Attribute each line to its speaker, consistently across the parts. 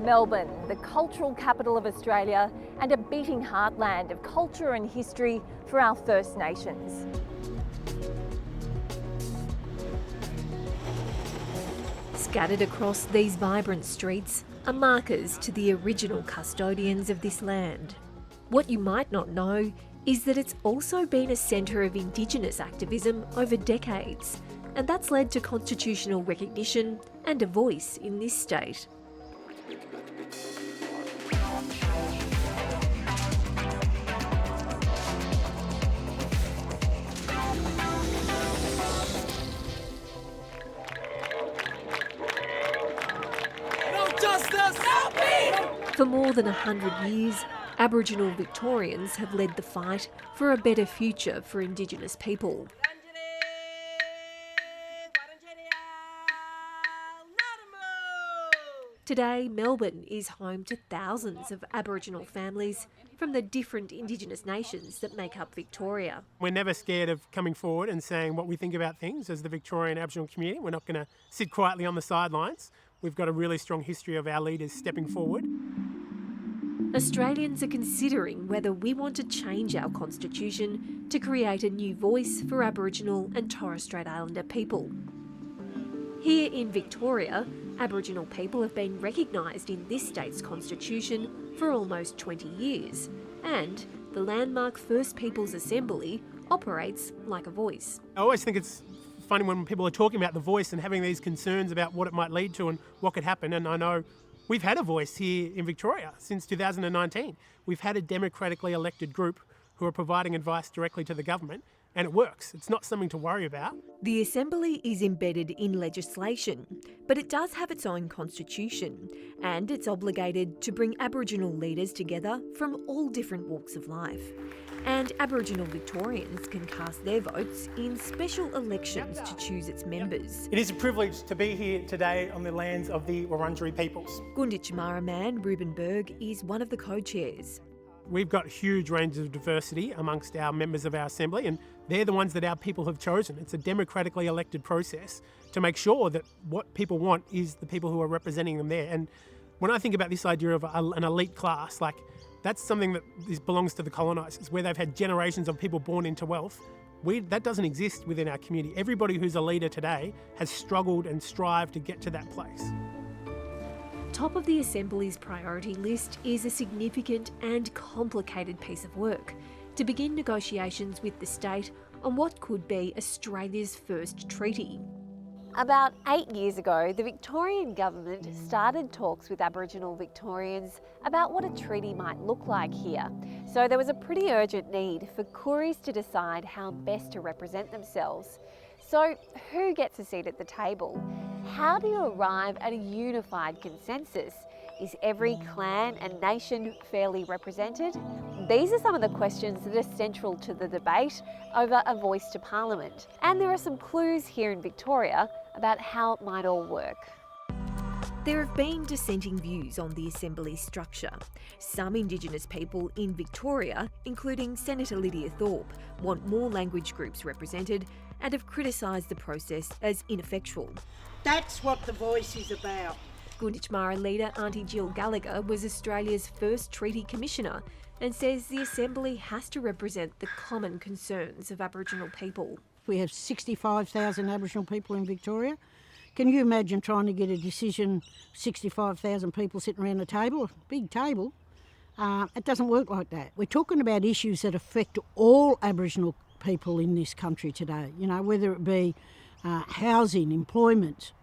Speaker 1: Melbourne, the cultural capital of Australia and a beating heartland of culture and history for our First Nations. Scattered across these vibrant streets are markers to the original custodians of this land. What you might not know is that it's also been a centre of Indigenous activism over decades, and that's led to constitutional recognition and a voice in this state. For more than 100 years, Aboriginal Victorians have led the fight for a better future for Indigenous people. Today, Melbourne is home to thousands of Aboriginal families from the different Indigenous nations that make up Victoria.
Speaker 2: We're never scared of coming forward and saying what we think about things as the Victorian Aboriginal community. We're not going to sit quietly on the sidelines. We've got a really strong history of our leaders stepping forward.
Speaker 1: Australians are considering whether we want to change our constitution to create a new voice for Aboriginal and Torres Strait Islander people. Here in Victoria, Aboriginal people have been recognised in this state's constitution for almost 20 years, and the landmark First Peoples Assembly operates like a voice.
Speaker 2: I always think it's funny when people are talking about the voice and having these concerns about what it might lead to and what could happen, and I know we've had a voice here in Victoria since 2019. We've had a democratically elected group who are providing advice directly to the government, and it works. It's not something to worry about.
Speaker 1: The Assembly is embedded in legislation, but it does have its own constitution, and it's obligated to bring Aboriginal leaders together from all different walks of life. And Aboriginal Victorians can cast their votes in special elections to choose its members.
Speaker 2: It is a privilege to be here today on the lands of the Wurundjeri peoples.
Speaker 1: Gunditjmara man Ruben Berg is one of the co-chairs.
Speaker 2: We've got huge ranges of diversity amongst our members of our Assembly, and they're the ones that our people have chosen. It's a democratically elected process to make sure that what people want is the people who are representing them there. And when I think about this idea of an elite class, that's something that belongs to the colonisers, where they've had generations of people born into wealth. That doesn't exist within our community. Everybody who's a leader today has struggled and strived to get to that place.
Speaker 1: Top of the Assembly's priority list is a significant and complicated piece of work to begin negotiations with the state on what could be Australia's first treaty. About 8 years ago, the Victorian government started talks with Aboriginal Victorians about what a treaty might look like here. So there was a pretty urgent need for Kooris to decide how best to represent themselves. So who gets a seat at the table? How do you arrive at a unified consensus? Is every clan and nation fairly represented? These are some of the questions that are central to the debate over a voice to Parliament. And there are some clues here in Victoria about how it might all work. There have been dissenting views on the Assembly's structure. Some Indigenous people in Victoria, including Senator Lydia Thorpe, want more language groups represented and have criticised the process as ineffectual.
Speaker 3: That's what the voice is about.
Speaker 1: Gunditjmara leader Auntie Jill Gallagher was Australia's first treaty commissioner and says the Assembly has to represent the common concerns of Aboriginal people.
Speaker 3: We have 65,000 Aboriginal people in Victoria. Can you imagine trying to get a decision, 65,000 people sitting around a table, a big table? It doesn't work like that. We're talking about issues that affect all Aboriginal people in this country today, whether it be housing, employment,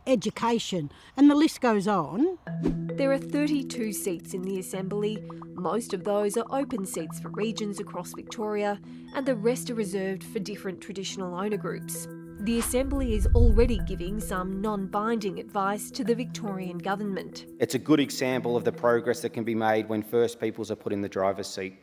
Speaker 3: education, and the list goes on.
Speaker 1: There are 32 seats in the Assembly. Most of those are open seats for regions across Victoria, and the rest are reserved for different traditional owner groups. The Assembly is already giving some non-binding advice to the Victorian government.
Speaker 4: It's a good example of the progress that can be made when First Peoples are put in the driver's seat,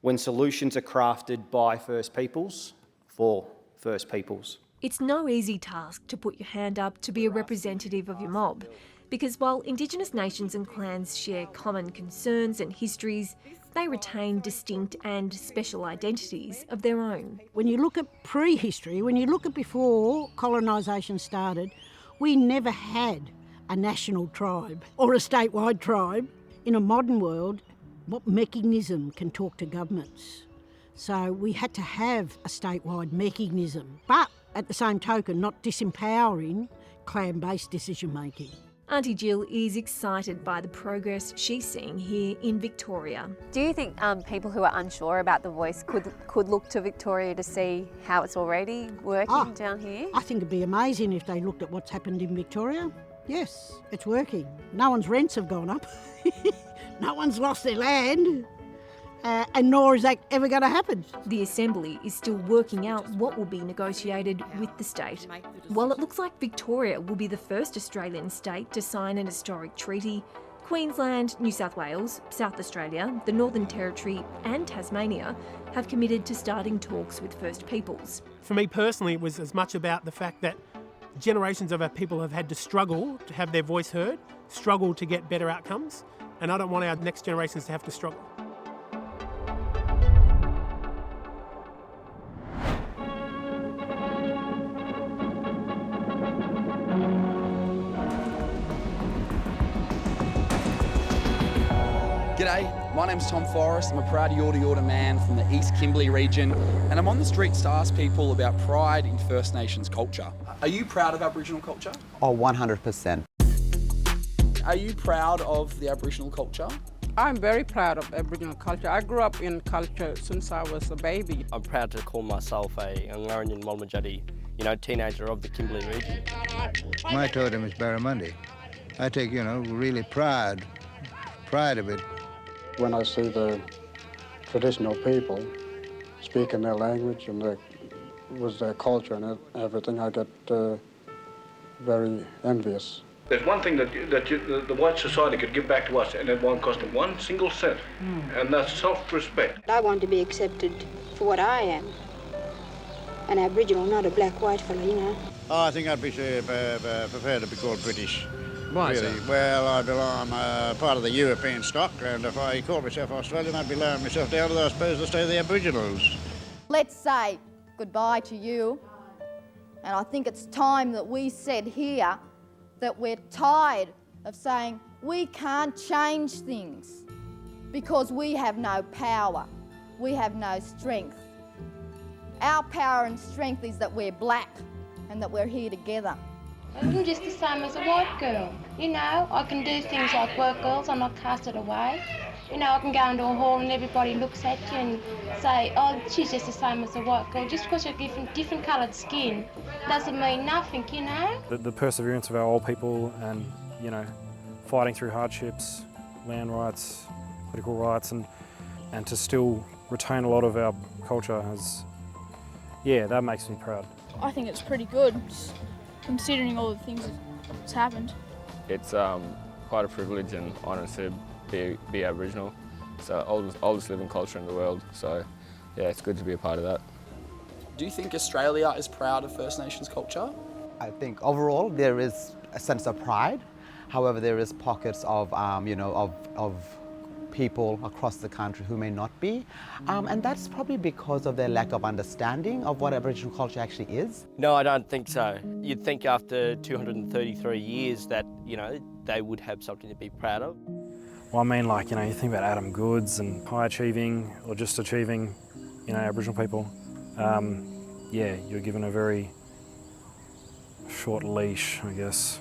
Speaker 4: when solutions are crafted by First Peoples for First Peoples.
Speaker 1: It's no easy task to put your hand up to be a representative of your mob, because while Indigenous nations and clans share common concerns and histories, they retain distinct and special identities of their own.
Speaker 3: When you look at prehistory, when you look at before colonisation started, we never had a national tribe or a statewide tribe. In a modern world, what mechanism can talk to governments? So we had to have a statewide mechanism, but at the same token, not disempowering clan-based decision-making.
Speaker 1: Auntie Jill is excited by the progress she's seeing here in Victoria.
Speaker 5: Do you think people who are unsure about the voice could look to Victoria to see how it's already working down here?
Speaker 3: I think it'd be amazing if they looked at what's happened in Victoria. Yes, it's working. No one's rents have gone up. No one's lost their land. And nor is that ever going to happen.
Speaker 1: The Assembly is still working out what will be negotiated with the state. While it looks like Victoria will be the first Australian state to sign an historic treaty, Queensland, New South Wales, South Australia, the Northern Territory and Tasmania have committed to starting talks with First Peoples.
Speaker 2: For me personally, it was as much about the fact that generations of our people have had to struggle to have their voice heard, struggle to get better outcomes, and I don't want our next generations to have to struggle.
Speaker 6: G'day, my name's Tom Forrest. I'm a proud Yorta man from the East Kimberley region, and I'm on the streets to ask people about pride in First Nations culture. Are you proud of Aboriginal culture?
Speaker 7: Oh, 100%.
Speaker 6: Are you proud of the Aboriginal culture?
Speaker 8: I'm very proud of Aboriginal culture. I grew up in culture since I was a baby.
Speaker 9: I'm proud to call myself a Ngurrindjin Walmajati, teenager of the Kimberley region.
Speaker 10: My totem is Barramundi. I take, really pride of it.
Speaker 11: When I see the traditional people speaking their language and with their culture and everything, I get very envious.
Speaker 12: There's one thing that the white society could give back to us, and it won't cost them 1 single cent, and that's self-respect.
Speaker 13: I want to be accepted for what I am, an Aboriginal, not a black-white fella,
Speaker 10: Oh, I think I'd be prepared to be called British.
Speaker 14: Why,
Speaker 10: really? Well, I'm part of the European stock, and if I called myself Australian, I'd be lowering myself down to, I suppose, to stay the Aboriginals.
Speaker 15: Let's say goodbye to you, and I think it's time that we said here that we're tired of saying we can't change things because we have no power, we have no strength. Our power and strength is that we're black and that we're here together.
Speaker 16: I'm just the same as a white girl. I can do things like work girls, I'm not casted away. I can go into a hall and everybody looks at you and say, oh, she's just the same as a white girl. Just because you're different coloured skin doesn't mean nothing,
Speaker 17: The perseverance of our old people and, fighting through hardships, land rights, political rights, and to still retain a lot of our culture that makes me proud.
Speaker 18: I think it's pretty good, considering all the things that's happened.
Speaker 19: It's quite a privilege and honour to be Aboriginal. It's the oldest living culture in the world, so yeah, it's good to be a part of that.
Speaker 6: Do you think Australia is proud of First Nations culture?
Speaker 7: I think overall there is a sense of pride. However, there is pockets of, of people across the country who may not be. And that's probably because of their lack of understanding of what Aboriginal culture actually is.
Speaker 9: No, I don't think so. You'd think after 233 years that, they would have something to be proud of.
Speaker 17: Well, you think about Adam Goods and high achieving or just achieving, Aboriginal people. You're given a very short leash, I guess.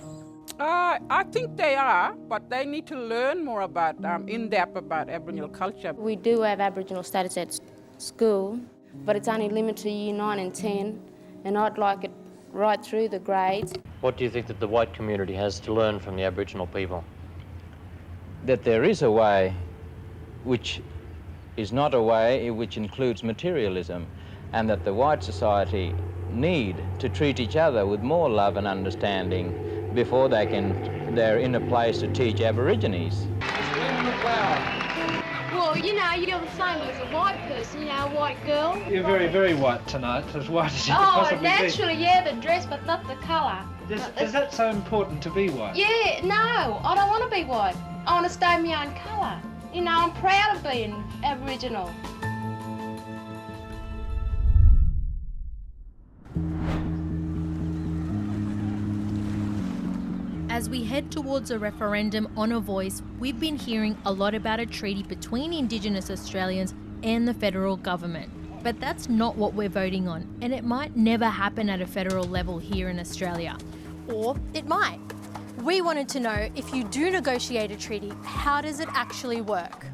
Speaker 8: I think they are, but they need to learn more about, in depth about Aboriginal culture.
Speaker 16: We do have Aboriginal studies at school, but it's only limited to year 9 and 10, and I'd like it right through the grades.
Speaker 14: What do you think that the white community has to learn from the Aboriginal people? That there is a way which is not a way which includes materialism, and that the white society need to treat each other with more love and understanding before they're in a place to teach Aborigines.
Speaker 18: Well, you're the same as a white person, a white girl.
Speaker 20: You're very, very white tonight, as white as you could possibly be.
Speaker 18: Naturally, yeah, the dress, but not the colour.
Speaker 20: Is that so important to be white?
Speaker 18: Yeah, no, I don't want to be white. I want to stay my own colour. I'm proud of being Aboriginal.
Speaker 21: As we head towards a referendum on a voice, we've been hearing a lot about a treaty between Indigenous Australians and the federal government. But that's not what we're voting on, and it might never happen at a federal level here in Australia.
Speaker 22: Or it might. We wanted to know, if you do negotiate a treaty, how does it actually work?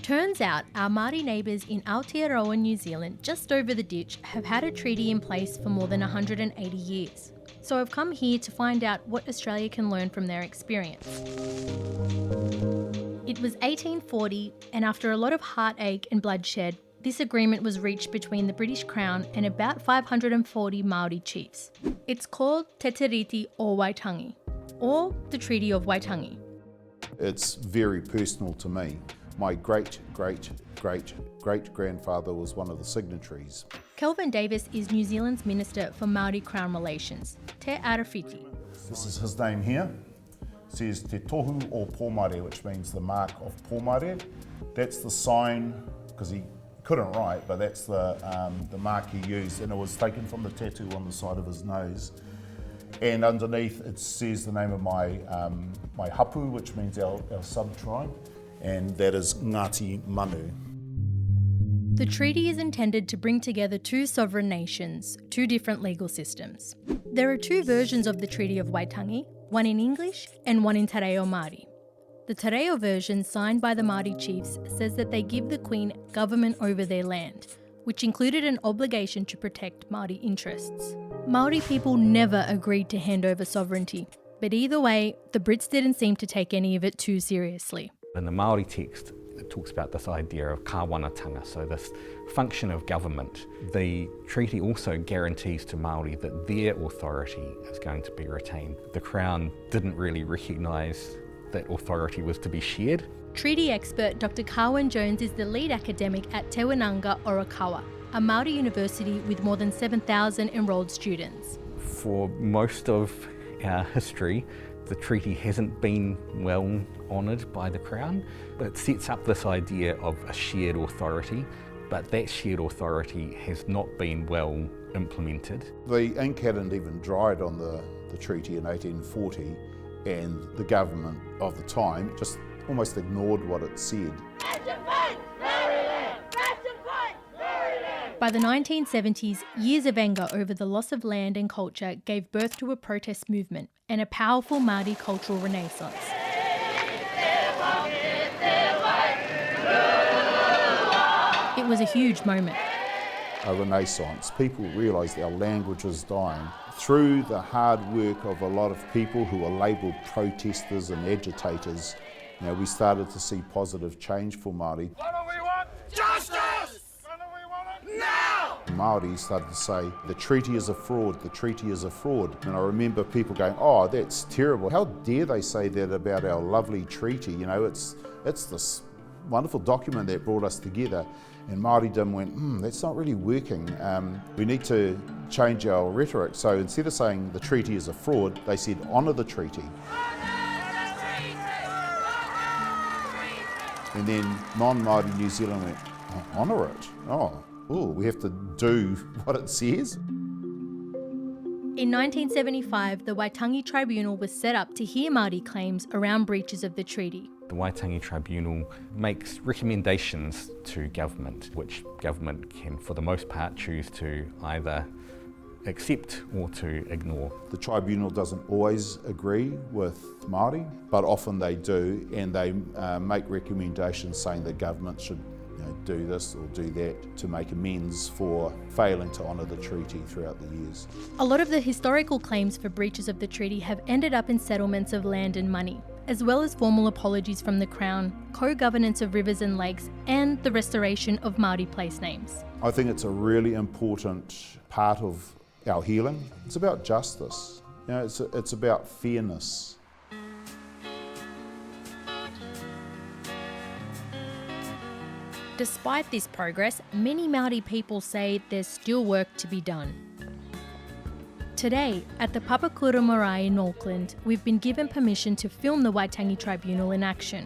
Speaker 21: Turns out our Māori neighbours in Aotearoa, New Zealand, just over the ditch, have had a treaty in place for more than 180 years. So I've come here to find out what Australia can learn from their experience. It was 1840, and after a lot of heartache and bloodshed, this agreement was reached between the British Crown and about 540 Māori chiefs. It's called Te Tiriti o Waitangi, or the Treaty of Waitangi.
Speaker 23: It's very personal to me. My great-great-great-great-grandfather was one of the signatories.
Speaker 21: Kelvin Davis is New Zealand's Minister for Māori Crown Relations, Te Arawhiti.
Speaker 23: This is his name here. It says Te Tohu o Pōmare, which means the mark of Pōmare. That's the sign, because he couldn't write, but that's the mark he used, and it was taken from the tattoo on the side of his nose. And underneath it says the name of my hapu, which means our sub-tribe, and that is Ngāti Manu.
Speaker 21: The treaty is intended to bring together two sovereign nations, two different legal systems. There are two versions of the Treaty of Waitangi, one in English and one in Te Reo Māori. The Te Reo version, signed by the Māori chiefs, says that they give the Queen government over their land, which included an obligation to protect Māori interests. Māori people never agreed to hand over sovereignty, but either way, the Brits didn't seem to take any of it too seriously.
Speaker 24: In the Māori text, it talks about this idea of kāwanatanga, so this function of government. The treaty also guarantees to Māori that their authority is going to be retained. The Crown didn't really recognise that authority was to be shared.
Speaker 21: Treaty expert Dr. Carwyn Jones is the lead academic at Te Wānanga Orokawa, a Māori university with more than 7,000 enrolled students.
Speaker 24: For most of our history, the treaty hasn't been well honoured by the Crown. It sets up this idea of a shared authority, but that shared authority has not been well implemented.
Speaker 23: The ink hadn't even dried on the treaty in 1840, and the government of the time just almost ignored what it said.
Speaker 21: By the 1970s, years of anger over the loss of land and culture gave birth to a protest movement and a powerful Māori cultural renaissance. It was a huge moment.
Speaker 23: A renaissance. People realised our language was dying. Through the hard work of a lot of people who were labelled protesters and agitators, we started to see positive change for Māori.
Speaker 25: What do we want? Justice! When do we want it? Now!
Speaker 23: Māori started to say, the treaty is a fraud, the treaty is a fraud. And I remember people going, oh, that's terrible. How dare they say that about our lovely treaty? It's this wonderful document that brought us together. And Māoridom went, that's not really working. We need to change our rhetoric. So instead of saying the treaty is a fraud, they said, honour the treaty. And then non-Māori New Zealand went, honour it? We have to do what it says.
Speaker 21: In 1975, the Waitangi Tribunal was set up to hear Māori claims around breaches of the treaty.
Speaker 24: The Waitangi Tribunal makes recommendations to government, which government can, for the most part, choose to either accept or to ignore.
Speaker 23: The tribunal doesn't always agree with Māori, but often they do, and they make recommendations saying that government should do this or do that to make amends for failing to honour the treaty throughout the years.
Speaker 21: A lot of the historical claims for breaches of the treaty have ended up in settlements of land and money, as well as formal apologies from the Crown, co-governance of rivers and lakes, and the restoration of Māori place names.
Speaker 23: I think it's a really important part of our healing. It's about justice. It's about fairness.
Speaker 21: Despite this progress, many Māori people say there's still work to be done. Today, at the Papakura Marae in Auckland, we've been given permission to film the Waitangi Tribunal in action.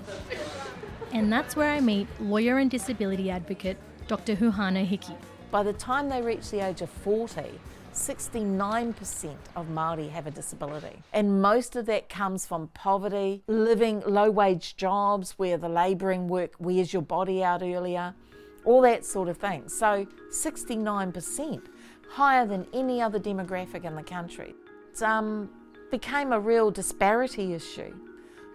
Speaker 21: And that's where I meet lawyer and disability advocate Dr. Huhana Hiki.
Speaker 1: By the time they reach the age of 40, 69% of Māori have a disability. And most of that comes from poverty, living low-wage jobs where the labouring work wears your body out earlier, all that sort of thing. So 69%, higher than any other demographic in the country. It became a real disparity issue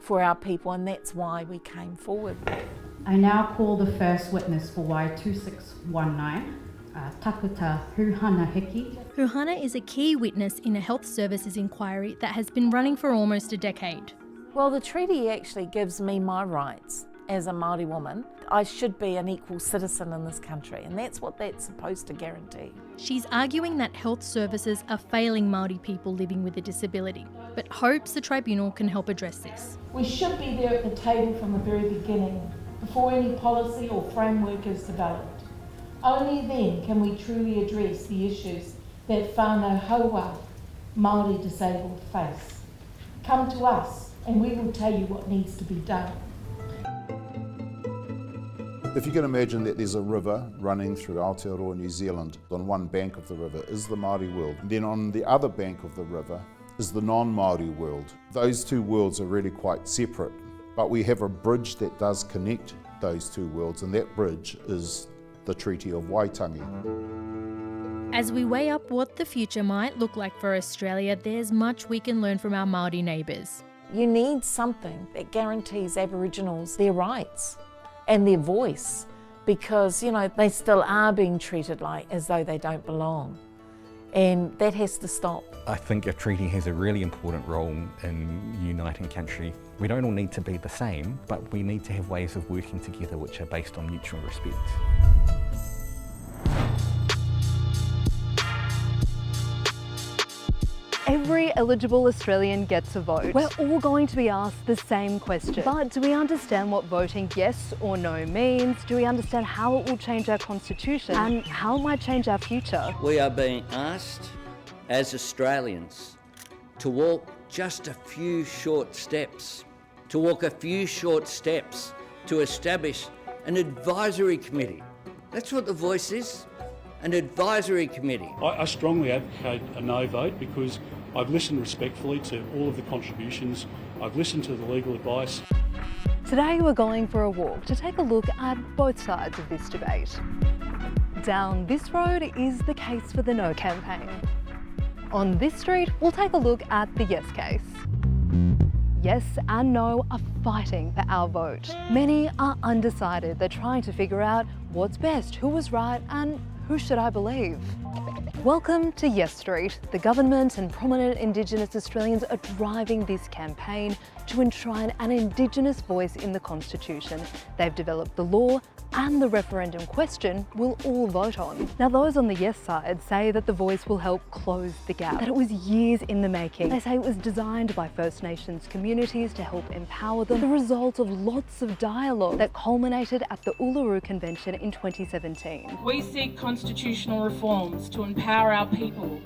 Speaker 1: for our people, and that's why we came forward.
Speaker 2: I now call the first witness for Y2619. Takuta Huhana Hiki.
Speaker 21: Huhana is a key witness in a health services inquiry that has been running for almost a decade.
Speaker 1: Well, the treaty actually gives me my rights as a Māori woman. I should be an equal citizen in this country, and that's what that's supposed to guarantee.
Speaker 21: She's arguing that health services are failing Māori people living with a disability, but hopes the tribunal can help address this.
Speaker 3: We should be there at the table from the very beginning, before any policy or framework is developed. Only then can we truly address the issues that whānau haua Māori disabled face. Come to us and we will tell you what needs to be done.
Speaker 23: If you can imagine that there's a river running through Aotearoa, New Zealand. On one bank of the river is the Māori world. And then on the other bank of the river is the non-Māori world. Those two worlds are really quite separate, but we have a bridge that does connect those two worlds, and that bridge is the Treaty of Waitangi.
Speaker 21: As we weigh up what the future might look like for Australia, there's much we can learn from our Māori neighbours.
Speaker 1: You need something that guarantees Aboriginals their rights and their voice, because, you know, they still are being treated like as though they don't belong. And that has to stop.
Speaker 24: I think a treaty has a really important role in uniting country. We don't all need to be the same, but we need to have ways of working together which are based on mutual respect.
Speaker 4: Every eligible Australian gets a vote. We're all going to be asked the same question. But do we understand what voting yes or no means? Do we understand how it will change our constitution and how it might change our future?
Speaker 5: We are being asked as Australians to walk just a few short steps, to establish an advisory committee. That's what the Voice is, an advisory committee.
Speaker 26: I strongly advocate a no vote because I've listened respectfully to all of the contributions. I've listened to the legal advice.
Speaker 4: Today we're going for a walk to take a look at both sides of this debate. Down this road is the case for the no campaign. On this street, we'll take a look at the yes case. Yes and no are fighting for our vote. Many are undecided. They're trying to figure out what's best, who was right, and who should I believe? Welcome to Yes Street. The government and prominent Indigenous Australians are driving this campaign to enshrine an Indigenous voice in the Constitution. They've developed the law and the referendum question we'll all vote on. Now, those on the yes side say that the voice will help close the gap, that it was years in the making. They say it was designed by First Nations communities to help empower them, the result of lots of dialogue that culminated at the Uluru Convention in 2017.
Speaker 27: We seek constitutional reforms to empower our people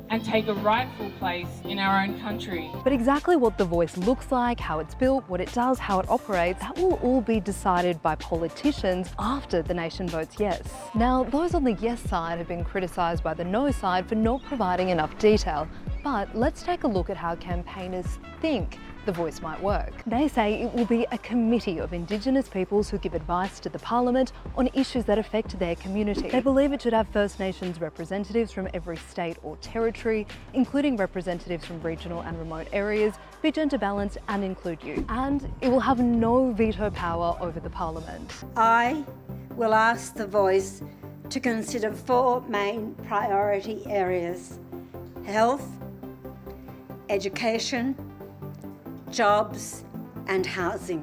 Speaker 27: and take a rightful place in our own country.
Speaker 4: But exactly what the voice looks like, how it's built, what it does, how it operates, that will all be decided by politicians after the nation votes yes. Now, those on the yes side have been criticised by the no side for not providing enough detail. But let's take a look at how campaigners think the voice might work. They say it will be a committee of Indigenous peoples who give advice to the Parliament on issues that affect their community. They believe it should have First Nations representatives from every state or territory, including representatives from regional and remote areas, be gender balanced and include youth. And it will have no veto power over the Parliament.
Speaker 28: I will ask the voice to consider 4 main priority areas: health, education, jobs and housing.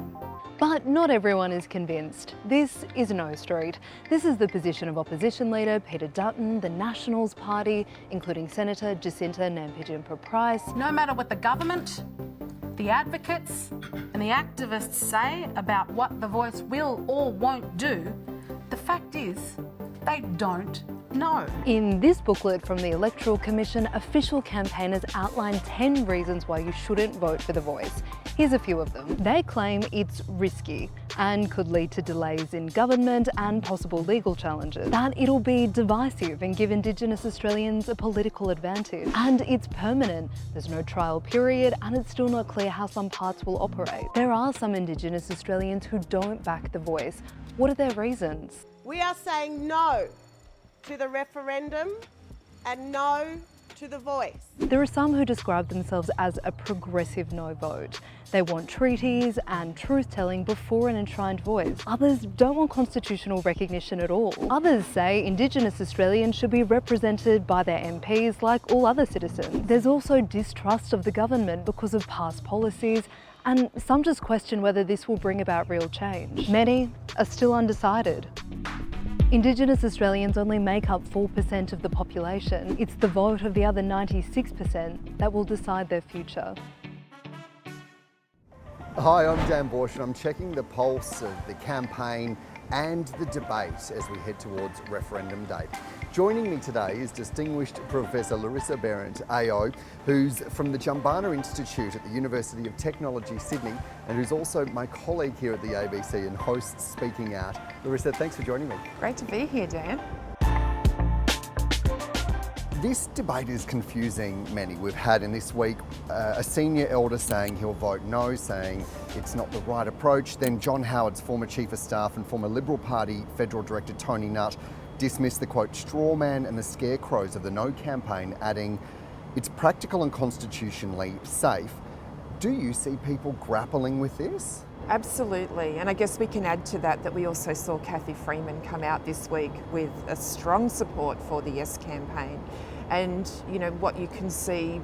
Speaker 4: But not everyone is convinced. This is No Street. This is the position of opposition leader Peter Dutton, the Nationals Party, including Senator Jacinta Nampijinpa-Price.
Speaker 29: No matter what the government, the advocates and the activists say about what the voice will or won't do, the fact is they don't no.
Speaker 4: In this booklet from the Electoral Commission, official campaigners outline 10 reasons why you shouldn't vote for the Voice. Here's a few of them. They claim it's risky and could lead to delays in government and possible legal challenges, that it'll be divisive and give Indigenous Australians a political advantage, and it's permanent. There's no trial period and it's still not clear how some parts will operate. There are some Indigenous Australians who don't back the Voice. What are their reasons?
Speaker 6: We are saying no to the referendum and no to the Voice.
Speaker 4: There are some who describe themselves as a progressive no vote. They want treaties and truth-telling before an enshrined voice. Others don't want constitutional recognition at all. Others say Indigenous Australians should be represented by their MPs like all other citizens. There's also distrust of the government because of past policies, and some just question whether this will bring about real change. Many are still undecided. Indigenous Australians only make up 4% of the population. It's the vote of the other 96% that will decide their future.
Speaker 7: Hi, I'm Dan Borsch and I'm checking the pulse of the campaign and the debate as we head towards referendum day. Joining me today is distinguished Professor Larissa Behrendt, AO, who's from the Jumbana Institute at the University of Technology, Sydney, and who's also my colleague here at the ABC and hosts Speaking Out. Larissa, thanks for joining me.
Speaker 9: Great to be here, Dan.
Speaker 7: This debate is confusing many. We've had in this week a senior elder saying he'll vote no, saying it's not the right approach. Then John Howard's former Chief of Staff and former Liberal Party Federal Director Tony Nutt dismissed the quote straw man and the scarecrows of the no campaign, adding it's practical and constitutionally safe. Do you see people grappling with this?
Speaker 9: Absolutely, and I guess we can add to that that we also saw Cathy Freeman come out this week with a strong support for the Yes campaign. And you know what you can see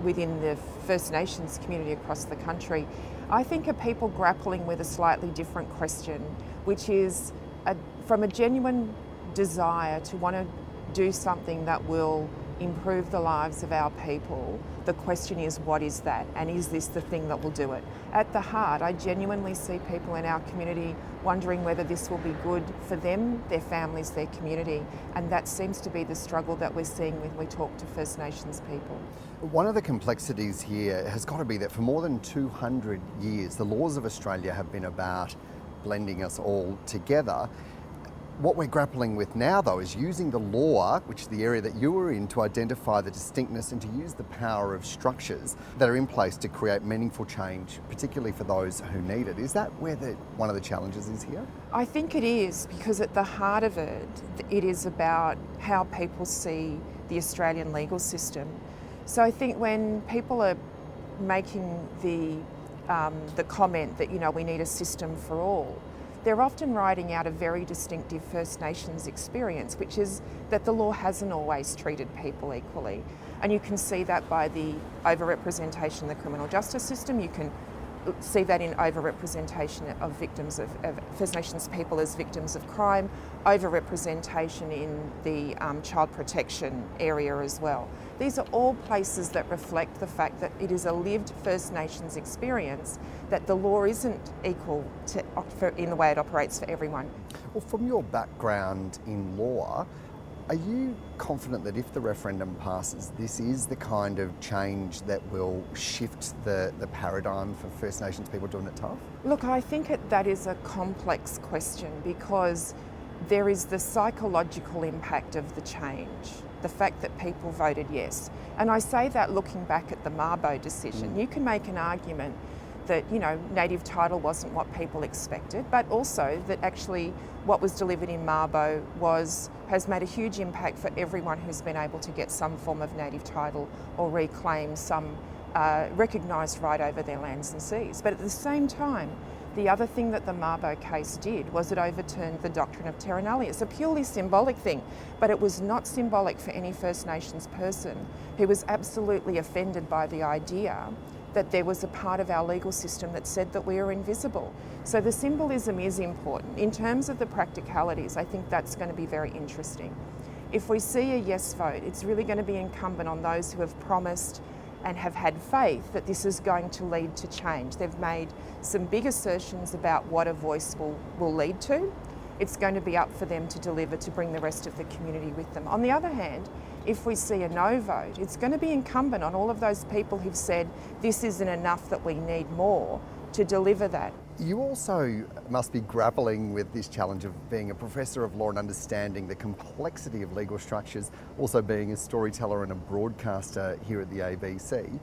Speaker 9: within the First Nations community across the country, I think are people grappling with a slightly different question, which is from a genuine desire to want to do something that will improve the lives of our people. The question is, what is that? And is this the thing that will do it? At the heart, I genuinely see people in our community wondering whether this will be good for them, their families, their community. And that seems to be the struggle that we're seeing when we talk to First Nations people.
Speaker 7: One of the complexities here has got to be that for more than 200 years, the laws of Australia have been about blending us all together. What we're grappling with now, though, is using the law, which is the area that you were in, to identify the distinctness and to use the power of structures that are in place to create meaningful change, particularly for those who need it. Is that where one of the challenges is here?
Speaker 9: I think it is, because at the heart of it, it is about how people see the Australian legal system. So I think when people are making the comment that, you know, we need a system for all, they're often writing out a very distinctive First Nations experience, which is that the law hasn't always treated people equally. And you can see that by the overrepresentation in the criminal justice system. You can see that in overrepresentation of victims of First Nations people as victims of crime, overrepresentation in the child protection area as well. These are all places that reflect the fact that it is a lived First Nations experience, that the law isn't equal in the way it operates for everyone.
Speaker 7: Well, from your background in law, are you confident that if the referendum passes, this is the kind of change that will shift the paradigm for First Nations people doing it tough?
Speaker 9: Look, I think that is a complex question, because there is the psychological impact of the change, the fact that people voted yes. And I say that looking back at the Mabo decision. You can make an argument that, you know, native title wasn't what people expected, but also that actually what was delivered in Mabo has made a huge impact for everyone who's been able to get some form of native title or reclaim some recognised right over their lands and seas. But at the same time, the other thing that the Mabo case did was it overturned the doctrine of terra nullius, a purely symbolic thing, but it was not symbolic for any First Nations person who was absolutely offended by the idea that there was a part of our legal system that said that we are invisible. So the symbolism is important. In terms of the practicalities, I think that's going to be very interesting. If we see a yes vote, it's really going to be incumbent on those who have promised and have had faith that this is going to lead to change. They've made some big assertions about what a voice will lead to, it's going to be up for them to deliver, to bring the rest of the community with them. On the other hand, if we see a no vote, it's going to be incumbent on all of those people who've said this isn't enough, that we need more, to deliver that.
Speaker 7: You also must be grappling with this challenge of being a professor of law and understanding the complexity of legal structures, also being a storyteller and a broadcaster here at the ABC.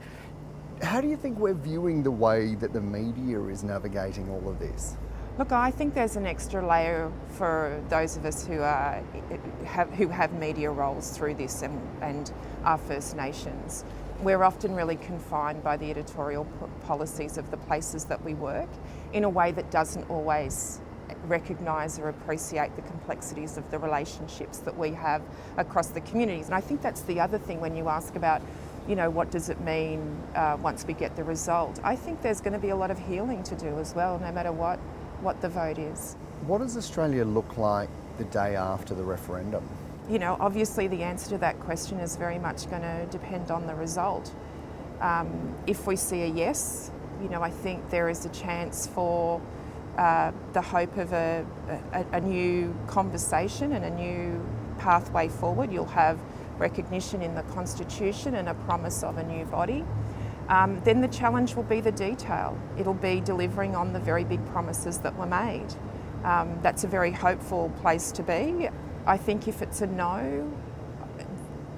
Speaker 7: How do you think we're viewing the way that the media is navigating all of this?
Speaker 9: Look, I think there's an extra layer for those of us who have media roles through this and are First Nations. We're often really confined by the editorial policies of the places that we work in a way that doesn't always recognise or appreciate the complexities of the relationships that we have across the communities. And I think that's the other thing when you ask about, you know, what does it mean once we get the result? I think there's going to be a lot of healing to do as well, no matter what the vote is.
Speaker 7: What does Australia look like the day after the referendum?
Speaker 9: You know, obviously the answer to that question is very much going to depend on the result. If we see a yes, you know, I think there is a chance for the hope of a new conversation and a new pathway forward. You'll have recognition in the Constitution and a promise of a new body. Then the challenge will be the detail. It'll be delivering on the very big promises that were made. That's a very hopeful place to be. I think if it's a no,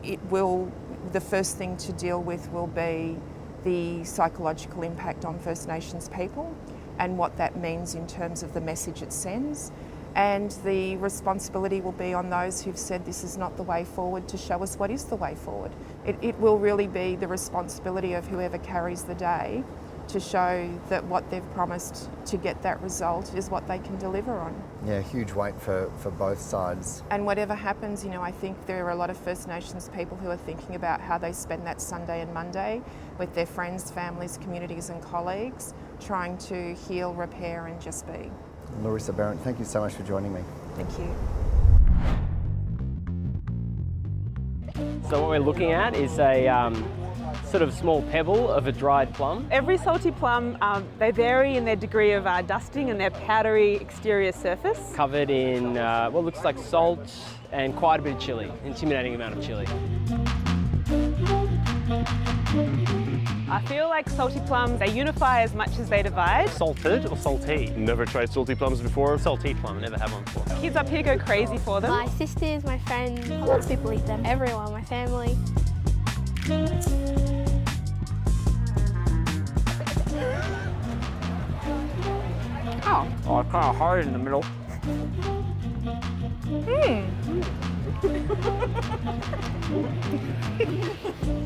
Speaker 9: the first thing to deal with will be the psychological impact on First Nations people and what that means in terms of the message it sends. And the responsibility will be on those who've said this is not the way forward to show us what is the way forward. It will really be the responsibility of whoever carries the day to show that what they've promised to get that result is what they can deliver on.
Speaker 7: Yeah, huge weight for both sides.
Speaker 9: And whatever happens, you know, I think there are a lot of First Nations people who are thinking about how they spend that Sunday and Monday with their friends, families, communities and colleagues, trying to heal, repair and just be.
Speaker 7: Larissa Barrett, thank you so much for joining me.
Speaker 9: Thank you.
Speaker 8: So what we're looking at is a sort of small pebble of a dried plum.
Speaker 10: Every salty plum, they vary in their degree of dusting and their powdery exterior surface.
Speaker 8: Covered in what looks like salt and quite a bit of chilli, intimidating amount of chilli.
Speaker 10: I feel like salty plums, they unify as much as they divide.
Speaker 8: Salted or salty?
Speaker 11: Never tried salty plums before.
Speaker 8: Salty plum, never had one before.
Speaker 10: Kids up here go crazy for them.
Speaker 12: My sisters, my friends, lots of people eat them. Everyone, my family.
Speaker 8: Oh, it's kind of hard in the middle.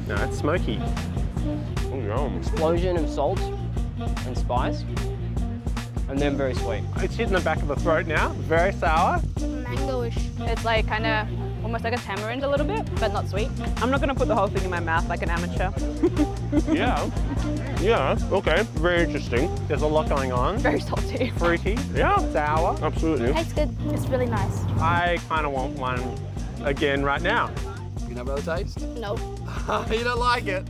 Speaker 11: No, it's smoky. Oh, yum.
Speaker 8: Explosion of salt and spice, and then very sweet.
Speaker 11: It's hitting the back of the throat now, very sour.
Speaker 12: Mango-ish.
Speaker 10: It's like kind of almost like a tamarind a little bit, but not sweet. I'm not going to put the whole thing in my mouth like an amateur.
Speaker 11: Yeah, okay, very interesting. There's a lot going on.
Speaker 10: Very salty.
Speaker 11: Fruity, yeah, sour, absolutely.
Speaker 12: Tastes good. It's really nice.
Speaker 11: I kind of want one again right now.
Speaker 13: You can have another taste?
Speaker 12: No.
Speaker 13: You don't like it?